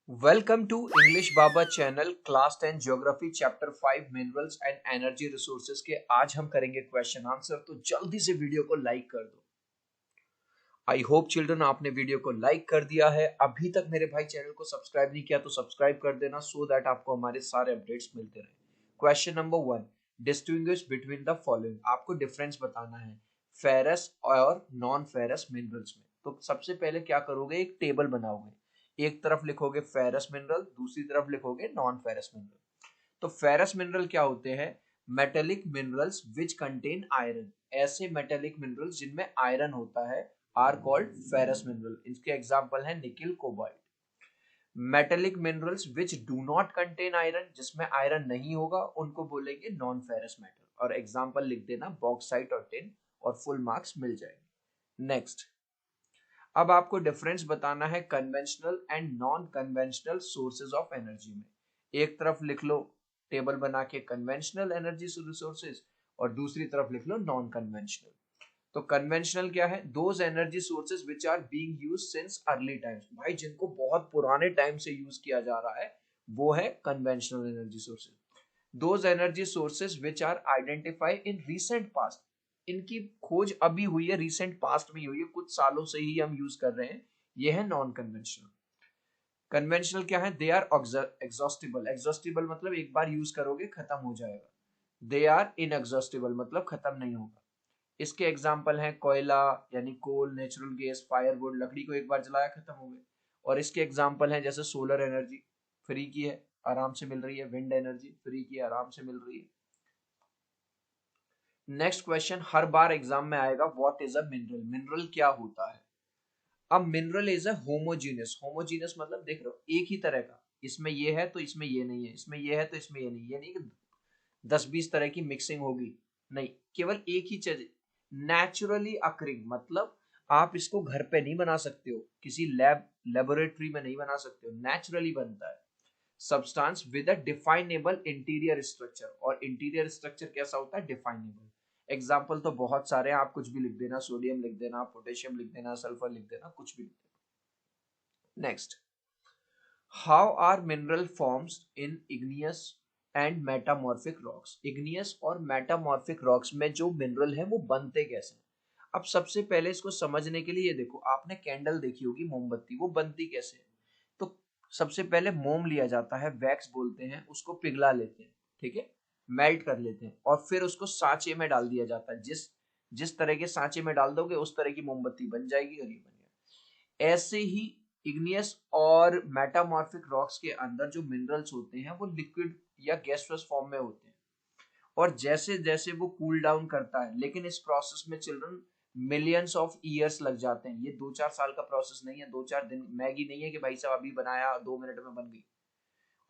Welcome to English Baba channel class 10 geography chapter 5 minerals and energy resources के आज हम करेंगे क्वेश्चन आंसर। तो जल्दी से वीडियो को लाइक कर दो। आई होप चिल्ड्रन आपने वीडियो को लाइक कर दिया है। अभी तक मेरे भाई चैनल को सब्सक्राइब नहीं किया तो सब्सक्राइब कर देना सो दैट आपको हमारे सारे अपडेट्स मिलते रहे। Question number 1, distinguish between the following. आपको डिफरेंस बताना है फेरस और नॉन फेरस मिनरल्स में। तो सबसे पहले क्या करोगे, एक टेबल बनाओगे। एक तरफ लिखोगे फेरस मिनरल, दूसरी तरफ लिखोगे नॉन फेरस मिनरल। तो फेरस मिनरल क्या होते हैं? Metallic minerals which contain iron. ऐसे मेटेलिक मिनरल्स जिनमें आयरन होता है आर कॉल्ड फेरस मिनरल। इसके एग्जांपल है nickel, cobalt. Metallic minerals which do not contain iron, जिसमें आयरन नहीं होगा, उनको बोलेंगे नॉन फेरस मेटल। और एग्जांपल लिख देना बॉक्साइट और टिन, और फुल मार्क्स मिल जाएंगे। नेक्स्ट, अब आपको डिफरेंस बताना है conventional and non conventional sources of energy में। एक तरफ लिख लो टेबल बना के कन्वेंशनल एनर्जी रिसोर्सेज, और दूसरी तरफ लिख लो नॉन कन्वेंशनल। तो कन्वेंशनल क्या है? Those energy sources which are being used since early times. भाई जिनको बहुत पुराने टाइम से यूज किया जा रहा है वो है conventional energy sources. Those energy sources which are identified in recent past. इनकी खोज अभी हुई है, रीसेंट पास्ट में हुई है, कुछ सालों से ही हम यूज कर रहे हैं। ये है नॉन कन्वेंशनल। कन्वेंशनल क्या है? They are exhaustible. एग्जॉस्टिबल मतलब एक बार यूज करोगे खत्म हो जाएगा। दे आर इनएग्जॉस्टिबल मतलब खत्म नहीं होगा। इसके एग्जाम्पल हैं कोयला यानी कोल, नेचुरल गैस, फायरवुड। लकड़ी को एक बार जलाया खत्म हो गए। और इसके एग्जाम्पल हैं जैसे सोलर एनर्जी, फ्री की है, आराम से मिल रही है। विंड एनर्जी फ्री की है, आराम से मिल रही है। नेक्स्ट क्वेश्चन हर बार एग्जाम में आएगा, what is a mineral. Mineral क्या होता है? अब mineral is a homogeneous. Homogeneous मतलब देख रहे हो एक ही तरह का, इसमें ये है तो इसमें ये नहीं है, इसमें ये है तो इसमें ये नहीं। ये नहीं कि 10-20 तरह की मिक्सिंग होगी, नहीं, केवल एक ही चीज। नेचुरली अकरिंग मतलब आप इसको घर पे नहीं बना सकते हो, किसी लेबोरेटरी में नहीं बना सकते हो, नेचुरली बनता है। Substance with a definable interior structure. और इंटीरियर स्ट्रक्चर कैसा होता है? डिफाइनेबल। एग्जाम्पल तो बहुत सारे हैं, आप कुछ भी लिख देना, सोडियम लिख देना, पोटेशियम लिख देना, सल्फर लिख देना, कुछ भी लिख देना। Next, how are mineral forms in igneous and metamorphic rocks. Igneous और मेटामॉर्फिक रॉक्स में जो मिनरल है वो बनते कैसे हैं? अब सबसे पहले इसको समझने के लिए ये देखो, आपने कैंडल देखी होगी, मोमबत्ती, वो बनती कैसे है? तो सबसे पहले मोम लिया जाता है, वैक्स बोलते हैं उसको, पिघला लेते हैं, ठीक है, मेल्ट कर लेते हैं, और फिर उसको सांचे में डाल दिया जाता है। जिस जिस तरह के सांचे में डाल दोगे उस तरह की मोमबत्ती बन जाएगी, और ये बन गया। ऐसे ही इग्नियस और मेटामॉर्फिक रॉक्स के अंदर जो मिनरल्स होते हैं वो लिक्विड या गैसियस फॉर्म में होते हैं। और जैसे जैसे वो कूल डाउन करता है, लेकिन इस प्रोसेस में चिल्ड्रन मिलियंस ऑफ ईयर्स लग जाते हैं। ये 2-4 साल का प्रोसेस नहीं है, 2-4 दिन। मैगी नहीं है कि भाई साहब अभी बनाया 2 मिनट में बन गई।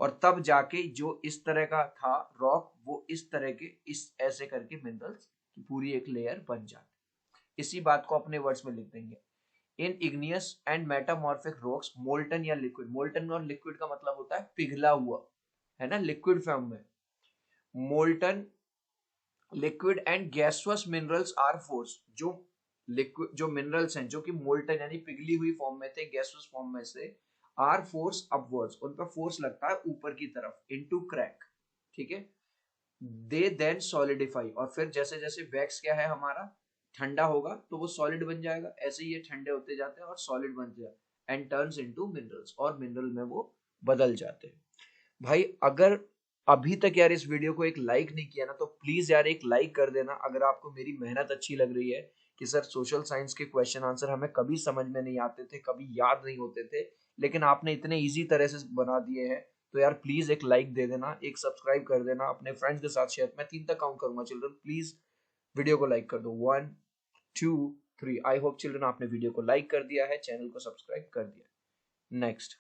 और तब जाके जो इस तरह का था रॉक, वो इस तरह के, इस ऐसे करके मिनरल्स की पूरी एक लेयर बन जाती। इसी बात को अपने वर्ड्स में लिख देंगे। In igneous and metamorphic rocks molten या लिक्विड। मोल्टन और लिक्विड का मतलब होता है पिघला हुआ, है ना, लिक्विड फॉर्म में। Molten, liquid and gaseous minerals are force. जो लिक्विड जो मिनरल्स हैं जो कि मोल्टन यानी पिघली हुई फॉर्म में थे, गैसुअस फॉर्म में से, आर फोर्स अपवर्ड्स, उन पर फोर्स लगता है ऊपर की तरफ, इनटू क्रैक, ठीक है। दे देन सॉलिडिफाई, और फिर जैसे जैसे वैक्स क्या है हमारा, ठंडा होगा तो वो सॉलिड बन जाएगा। ऐसे ही ये ठंडे होते जाते हैं और सॉलिड बन जाए एंड टर्न्स इनटू मिनरल्स, और मिनरल में वो बदल जाते हैं। भाई अगर अभी तक यार इस वीडियो को एक लाइक नहीं किया ना, तो प्लीज यार एक लाइक कर देना। अगर आपको मेरी मेहनत अच्छी लग रही है कि सर सोशल साइंस के क्वेश्चन आंसर हमें कभी समझ में नहीं आते थे, कभी याद नहीं होते थे, लेकिन आपने इतने इजी तरह से बना दिए हैं, तो यार प्लीज एक लाइक दे देना, एक सब्सक्राइब कर देना, अपने फ्रेंड्स के साथ शेयर। मैं 3 तक काउंट करूंगा चिल्ड्रन, प्लीज वीडियो को लाइक कर दो। 1 2 3। आई होप चिल्ड्रन आपने वीडियो को लाइक कर दिया है, चैनल को सब्सक्राइब कर दिया। Next,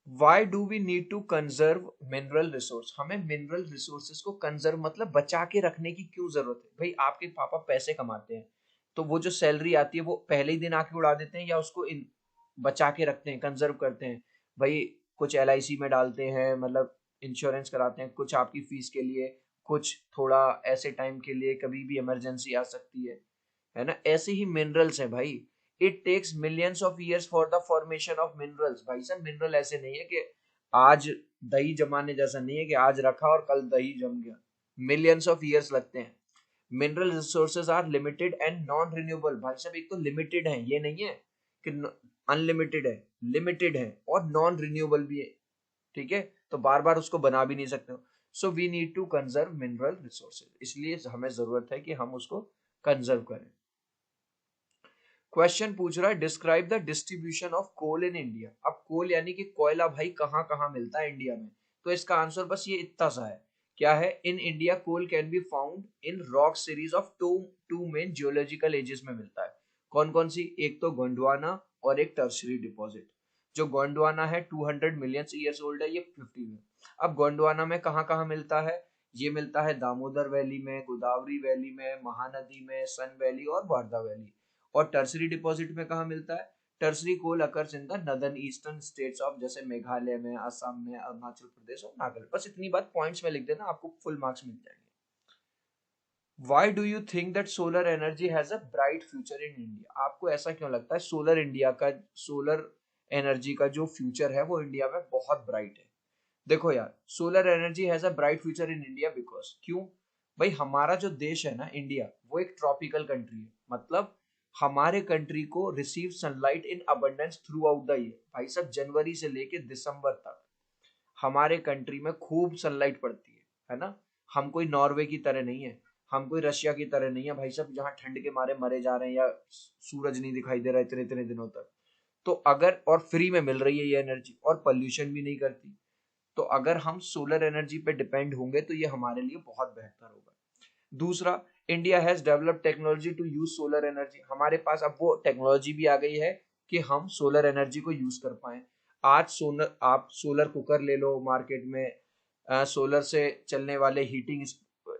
why do we need to conserve mineral resource. हमें मिनरल रिसोर्सेज को कंजर्व मतलब बचा के रखने की क्यों जरूरत है? भाई आपके पापा पैसे कमाते हैं, तो वो जो सैलरी आती है वो पहले ही दिन आके उड़ा देते हैं, या उसको बचा के रखते हैं, कंजर्व करते हैं? भाई कुछ LIC में डालते हैं, मतलब इंश्योरेंस कराते हैं, कुछ आपकी फीस के लिए, कुछ थोड़ा ऐसे टाइम के लिए, कभी भी इमरजेंसी आ सकती है ना। ऐसे ही मिनरल्स हैं भाई, it takes millions of years for the formation of minerals. भाई साहब मिनरल ऐसे नहीं है कि आज दही जमाने जैसा नहीं है कि आज रखा और कल दही जम गया, मिलियंस ऑफ ईयर्स लगते हैं। Mineral resources are limited and non renewable. भाई साहब एक तो लिमिटेड है, ये नहीं है कि अनलिमिटेड है, लिमिटेड है और नॉन रिन्यूएबल भी है, ठीक है, तो बार बार उसको बना भी नहीं सकते हो। So we need to conserve mineral resources, इसलिए हमें जरूरत है कि हम उसको कंजर्व करें। क्वेश्चन पूछ रहा है describe the distribution of coal in India. अब कोल यानी कि कोयला भाई कहाँ कहाँ मिलता है इंडिया में, तो इसका आंसर बस ये इतना सा है, क्या है, in India coal can be found in rock series of two main geological ages में मिलता है। कौन कौन सी, एक तो गोंडवाना और एक टर्शरी डिपॉजिट। जो गोंडवाना है 200 मिलियन ईयर्स ओल्ड है, ये 50 में। अब गोंडवाना में कहाँ कहाँ मिलता है, ये मिलता है दामोदर वैली में, गोदावरी वैली में, महानदी में, सन वैली और वारदा वैली। और टर्सरी डिपॉजिट में कहाँ मिलता है, tertiary coal occurs in the northern eastern states of, जैसे मेघालय में, असम में, अरुणाचल प्रदेश और नागालैंड। बस इतनी बात पॉइंट्स में लिख देना, आपको फुल मार्क्स मिल जाएंगे। Why do you think that solar energy has a bright future in India? आपको ऐसा क्यों लगता है सोलर एनर्जी का जो फ्यूचर है वो इंडिया में बहुत ब्राइट है? देखो यार, solar energy has a bright future in India because, क्यों भाई, हमारा जो देश है ना इंडिया, वो एक ट्रॉपिकल कंट्री है, मतलब हमारे कंट्री को receive sunlight in abundance through out the year. भाई साहब जनवरी से लेके दिसंबर तक हमारे कंट्री में खूब सनलाइट पड़ती है ना। हम कोई नॉर्वे की तरह नहीं है, हम कोई रशिया की तरह नहीं है भाई साहब, जहाँ ठंड के मारे मरे जा रहे हैं या सूरज नहीं दिखाई दे रहा है इतने इतने दिनों तक। तो अगर, और फ्री में मिल रही है ये एनर्जी और पॉल्यूशन भी नहीं करती, तो अगर हम सोलर एनर्जी पे डिपेंड होंगे तो ये हमारे लिए बहुत बेहतर होगा। दूसरा, India has developed technology to use solar energy. हमारे पास अब वो टेक्नोलॉजी भी आ गई है कि हम सोलर एनर्जी को यूज कर पाए। आज आप सोलर कुकर ले लो मार्केट में, सोलर से चलने वाले हीटिंग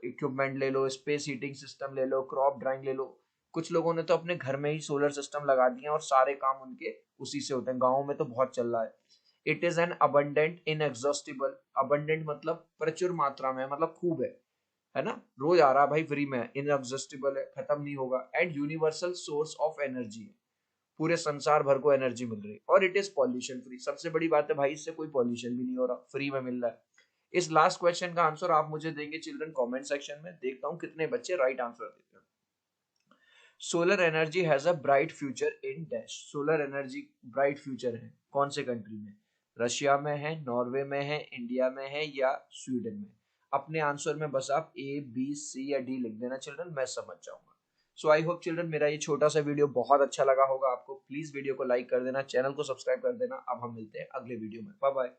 इक्विपमेंट ले लो, स्पेस हीटिंग सिस्टम ले लो, क्रॉप ड्राइंग ले लो। कुछ लोगों ने तो अपने घर में ही सोलर सिस्टम लगा दिए और सारे काम उनके उसी से होते हैं, गाँव में तो बहुत चल रहा है। It is an abundant inexhaustible, abundant मतलब प्रचुर मात्रा में, मतलब खूब है ना, रोज आ रहा भाई फ्री में, इनएग्जॉस्टिबल है, खत्म नहीं होगा, and universal source of energy है, पूरे संसार भर को एनर्जी मिल रही है, और इट इज पॉल्यूशन फ्री। सबसे बड़ी बात है भाई, इससे कोई पॉल्यूशन भी नहीं हो रहा, फ्री में मिल रहा है। इस लास्ट क्वेश्चन का आंसर आप मुझे देंगे चिल्ड्रन कमेंट सेक्शन में, देखता हूं कितने बच्चे राइट आंसर देते हैं। Solar energy has a bright future in dash. Solar energy bright future है कौन से कंट्री में, रशिया में है, नॉर्वे में है, इंडिया में है या स्वीडन में। अपने आंसर में बस आप ए बी सी या डी लिख देना चिल्ड्रन, मैं समझ जाऊंगा। सो आई होप चिल्ड्रन मेरा ये छोटा सा वीडियो बहुत अच्छा लगा होगा आपको। प्लीज वीडियो को लाइक कर देना, चैनल को सब्सक्राइब कर देना। अब हम मिलते हैं अगले वीडियो में, बाय बाय।